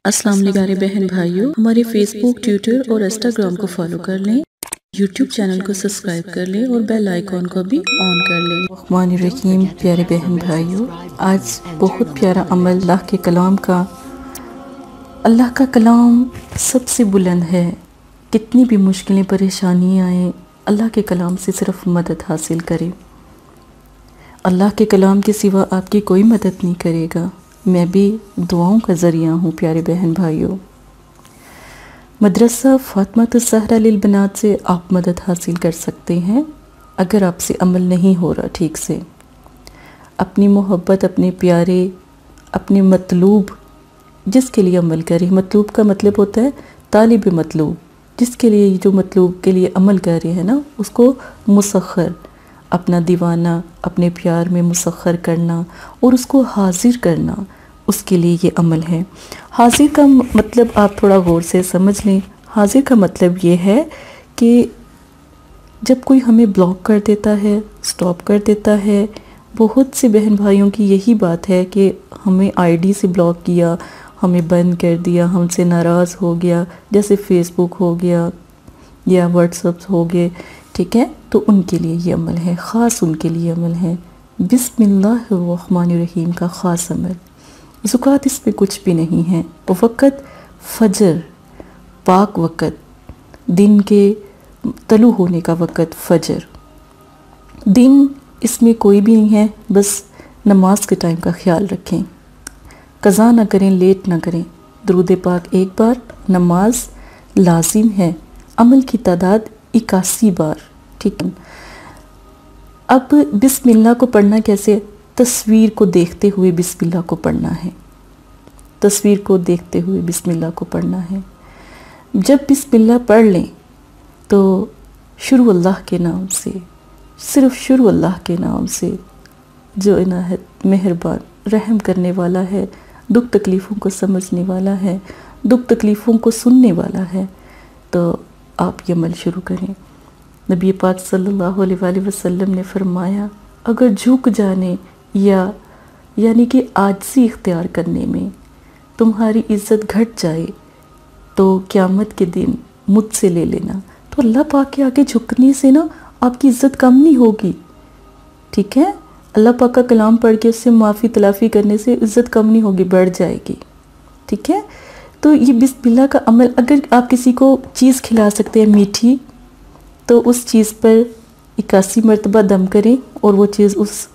السلام علیکم پیارے بہن بھائیوں، ہمارے فیس بک، ٹویٹر اور انسٹاگرام کو فالو کر لیں، یوٹیوب چینل کو سبسکرائب کر لیں اور بیل آئیکن کو بھی آن کر لیں۔ الرحمن الرحیم۔ پیارے بہن بھائیوں، آج بہت پیارا عمل اللہ کے کلام کا۔ اللہ کا کلام سب سے بلند ہے۔ کتنی بھی مشکلیں پریشانیاں آئیں، اللہ کے کلام سے صرف مدد حاصل کرے۔ اللہ کے کلام کے سوا آپ کی کوئی مدد نہیں کرے گا۔ میں بھی دعاؤں کا ذریعہ ہوں پیارے بہن بھائیوں۔ مدرسہ فاطمہ الزہرا للبنات سے آپ مدد حاصل کر سکتے ہیں اگر آپ سے عمل نہیں ہو رہا ٹھیک سے۔ اپنی محبت، اپنے پیارے، اپنے مطلوب جس کے لیے عمل کریں۔ مطلوب کا مطلب ہوتا ہے طالب مطلوب، جس کے لیے جو مطلوب کے لیے عمل کر رہے ہیں نا، اس کو مسخر، اپنا دیوانہ اپنے پیار میں مسخر کرنا اور اس کو حاضر کرنا، اس کے لیے یہ عمل ہے۔ حاضر کا مطلب آپ تھوڑا غور سے سمجھ لیں۔ حاضر کا مطلب یہ ہے کہ جب کوئی ہمیں بلاک کر دیتا ہے، سٹاپ کر دیتا ہے، بہت سے بہن بھائیوں کی یہی بات ہے کہ ہمیں آئی ڈی سے بلاک کیا، ہمیں بند کر دیا، ہم سے ناراض ہو گیا، جیسے فیس بک ہو گیا یا واٹس ایپ ہو گئے، ٹھیک ہے؟ تو ان کے لیے یہ عمل ہے، خاص ان کے لیے عمل ہے۔ بسم اللہ الرحمن الرحیم کا خاص عمل۔ زکوٰۃ اس میں کچھ بھی نہیں ہے۔ وقت فجر، پاک وقت، دن کے طلوع ہونے کا وقت فجر۔ دن اس میں کوئی بھی نہیں ہے، بس نماز کے ٹائم کا خیال رکھیں، قضا نہ کریں، لیٹ نہ کریں۔ درود پاک ایک بار، نماز لازم ہے، عمل کی تعداد 81 بار، ٹھیک ہے؟ اب بسم اللہ کو پڑھنا کیسے؟ تصویر کو دیکھتے ہوئے بسم اللہ کو پڑھنا ہے۔ تصویر کو دیکھتے ہوئے بسم اللہ کو پڑھنا ہے۔ جب بسم اللہ پڑھ لیں تو شروع اللہ کے نام سے، صرف شروع اللہ کے نام سے، جو عنایت مہربان رحم کرنے والا ہے، دکھ تکلیفوں کو سمجھنے والا ہے، دکھ تکلیفوں کو سننے والا ہے، تو آپ یہ عمل شروع کریں۔ نبی پاک صلی اللہ علیہ وآلہ وسلم نے فرمایا، اگر جھک جانے یا یعنی کہ عاجزی اختیار کرنے میں تمہاری عزت گھٹ جائے تو قیامت کے دن مجھ سے لے لینا۔ تو اللہ پاک کے آگے جھکنے سے نا آپ کی عزت کم نہیں ہوگی، ٹھیک ہے؟ اللہ پاک کا کلام پڑھ کے اس سے معافی تلافی کرنے سے عزت کم نہیں ہوگی، بڑھ جائے گی، ٹھیک ہے؟ تو یہ بسم اللہ کا عمل، اگر آپ کسی کو چیز کھلا سکتے ہیں میٹھی، تو اس چیز پر 81 مرتبہ دم کریں اور وہ چیز اس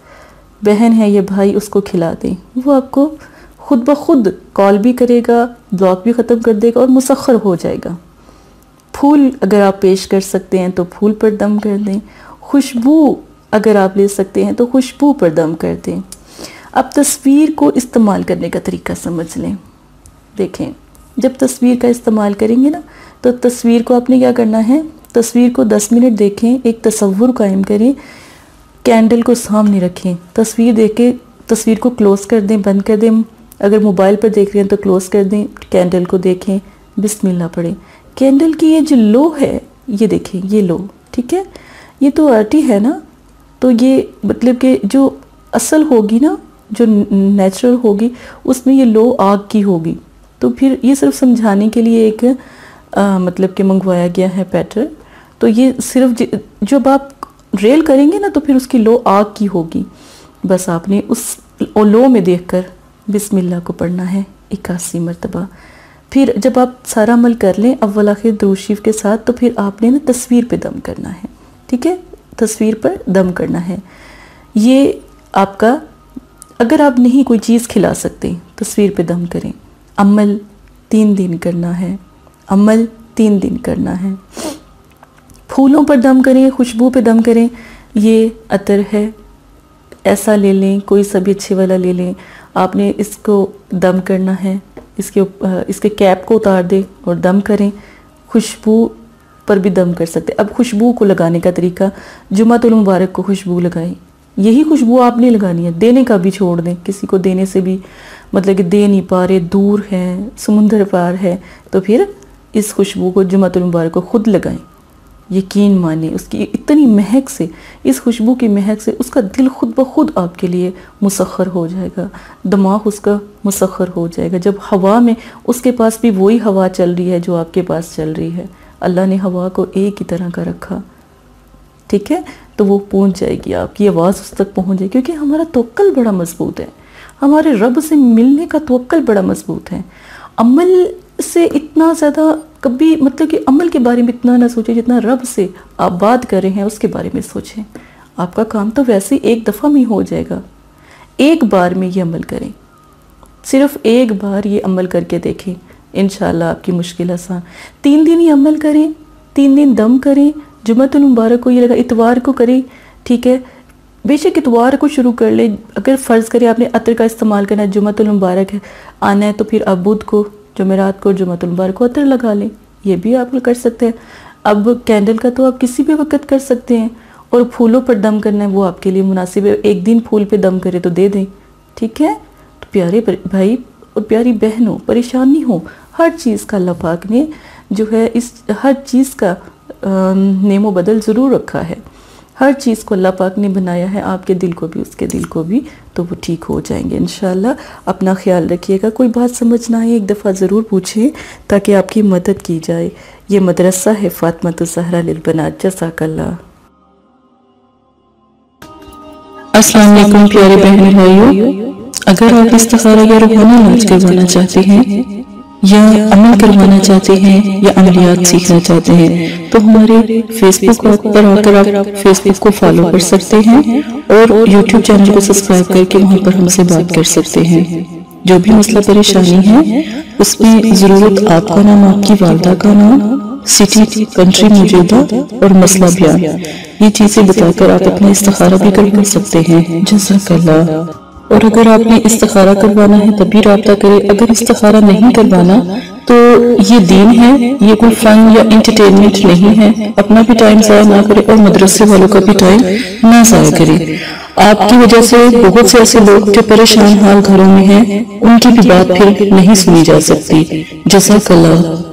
بہن ہے یا بھائی اس کو کھلا دیں۔ وہ آپ کو خود بخود کال بھی کرے گا، بلاک بھی ختم کر دے گا اور مسخر ہو جائے گا۔ پھول اگر آپ پیش کر سکتے ہیں تو پھول پر دم کر دیں۔ خوشبو اگر آپ لے سکتے ہیں تو خوشبو پر دم کر دیں۔ اب تصویر کو استعمال کرنے کا طریقہ سمجھ لیں۔ دیکھیں، جب تصویر کا استعمال کریں گے نا، تو تصویر کو آپ نے کیا کرنا ہے؟ تصویر کو 10 منٹ دیکھیں، ایک تصور قائم کریں، کینڈل کو سامنے رکھیں، تصویر دیکھ کے تصویر کو کلوز کر دیں، بند کر دیں۔ اگر موبائل پر دیکھ رہے ہیں تو کلوز کر دیں، کینڈل کو دیکھیں، بسم اللہ پڑھیں۔ کینڈل کی یہ جو لو ہے، یہ دیکھیں، یہ لو، ٹھیک ہے؟ یہ تو آرٹی ہے نا، تو یہ مطلب کہ جو اصل ہوگی نا، جو نیچرل ہوگی، اس میں یہ لو آگ کی ہوگی۔ تو پھر یہ صرف سمجھانے کے لیے ایک مطلب کہ منگوایا گیا ہے پیٹرن۔ تو یہ صرف جب آپ ریل کریں گے نا، تو پھر اس کی لو آگ کی ہوگی۔ بس آپ نے اس لو میں دیکھ کر بسم اللہ کو پڑھنا ہے 81 مرتبہ۔ پھر جب آپ سارا عمل کر لیں اول آخر درود شریف کے ساتھ، تو پھر آپ نے نا تصویر پہ دم کرنا ہے، ٹھیک ہے؟ تصویر پر دم کرنا ہے۔ یہ آپ کا، اگر آپ نہیں کوئی چیز کھلا سکتے، تصویر پہ دم کریں۔ عمل 3 دن کرنا ہے، عمل 3 دن کرنا ہے۔ پھولوں پر دم کریں، خوشبو پہ دم کریں۔ یہ عطر ہے، ایسا لے لیں، کوئی سا بھی اچھے والا لے لیں۔ آپ نے اس کو دم کرنا ہے، اس کے کیپ کو اتار دیں اور دم کریں۔ خوشبو پر بھی دم کر سکتے۔ اب خوشبو کو لگانے کا طریقہ، جمعۃ المبارک کو خوشبو لگائیں۔ یہی خوشبو آپ نے لگانی ہے، دینے کا بھی چھوڑ دیں۔ کسی کو دینے سے بھی مطلب کہ دے نہیں پا رہے، دور ہے، سمندر پار ہے، تو پھر اس خوشبو کو جمعۃ المبارک کو خود لگائیں، یقین مانے اس کی اتنی مہک سے، اس خوشبو کی مہک سے اس کا دل خود بخود آپ کے لیے مسخر ہو جائے گا، دماغ اس کا مسخر ہو جائے گا۔ جب ہوا میں اس کے پاس بھی وہی ہوا چل رہی ہے جو آپ کے پاس چل رہی ہے، اللہ نے ہوا کو ایک ہی طرح کا رکھا، ٹھیک ہے، تو وہ پہنچ جائے گی، آپ کی آواز اس تک پہنچ جائے گی، کیونکہ ہمارا توکل بڑا مضبوط ہے، ہمارے رب سے ملنے کا توکل بڑا مضبوط ہے۔ عمل سے اتنا زیادہ کبھی مطلب کہ عمل کے بارے میں اتنا نہ سوچیں جتنا رب سے آپ بات کر رہے ہیں اس کے بارے میں سوچیں۔ آپ کا کام تو ویسے ایک دفعہ میں ہو جائے گا، ایک بار میں یہ عمل کریں، صرف ایک بار یہ عمل کر کے دیکھیں، انشاءاللہ آپ کی مشکل آسان۔ 3 دن یہ عمل کریں، 3 دن دم کریں، جمعۃ المبارک کو یہ لگا اتوار کو کریں، ٹھیک ہے، بے شک اتوار کو شروع کر لیں۔ اگر فرض کریں آپ نے عطر کا استعمال کرنا ہے، جمعۃ المبارک ہے آنا ہے، تو پھر آپ بدھ کو، جمعرات کو، جمعۃ المبارک کو عطر لگا لیں، یہ بھی آپ کر سکتے ہیں۔ اب کینڈل کا تو آپ کسی بھی وقت کر سکتے ہیں، اور پھولوں پر دم کرنا ہے وہ آپ کے لیے مناسب ہے، ایک دن پھول پہ دم کرے تو دے دیں، ٹھیک ہے۔ تو پیارے بھائی اور پیاری بہنوں، پریشان نہیں ہو، ہر چیز کا اللہ پاک نے جو ہے اس ہر چیز کا نعم و بدل ضرور رکھا ہے، ہر چیز کو اللہ پاک نے بنایا ہے، آپ کے دل کو بھی اس کے دل کو بھی، تو وہ ٹھیک ہو جائیں گے انشاءاللہ۔ اپنا خیال رکھیے گا، کوئی بات سمجھ نہ آئے ایک دفعہ ضرور پوچھیں تاکہ آپ کی مدد کی جائے۔ یہ مدرسہ ہے فاطمۃ الزہرا للبنات۔ جزاک اللہ۔ السلام علیکم پیارے بہن بھائیوں، اگر آپ استخارہ یا روحانی علاج کروانا چاہتے ہیں یا عمل کروانا چاہتے ہیں یا عملیات سیکھنا چاہتے ہیں تو ہمارے فیس بک پر آ کر آپ فیس بک کو فالو کر سکتے ہیں اور یوٹیوب چینل کو سبسکرائب کر کے وہاں پر ہم سے بات کر سکتے ہیں۔ جو بھی مسئلہ پریشانی ہے اس میں ضرورت آپ کا نام، آپ کی والدہ کا نام، سٹی، کنٹری موجودہ اور مسئلہ بیان، یہ چیزیں بتا کر آپ اپنا استخارہ بھی کروا سکتے ہیں۔ جزاک اللہ۔ اور اگر آپ نے استخارہ کروانا ہے تب بھی رابطہ کریں، اگر استخارہ نہیں کروانا تو یہ دین ہے، یہ کوئی فن یا انٹرٹینمنٹ نہیں ہے، اپنا بھی ٹائم ضائع نہ کریں اور مدرسے والوں کا بھی ٹائم نہ ضائع کریں۔ آپ کی وجہ سے بہت سے ایسے لوگ جو پریشان حال گھروں میں ہیں ان کی بھی بات پھر نہیں سنی جا سکتی۔ جزاک اللہ۔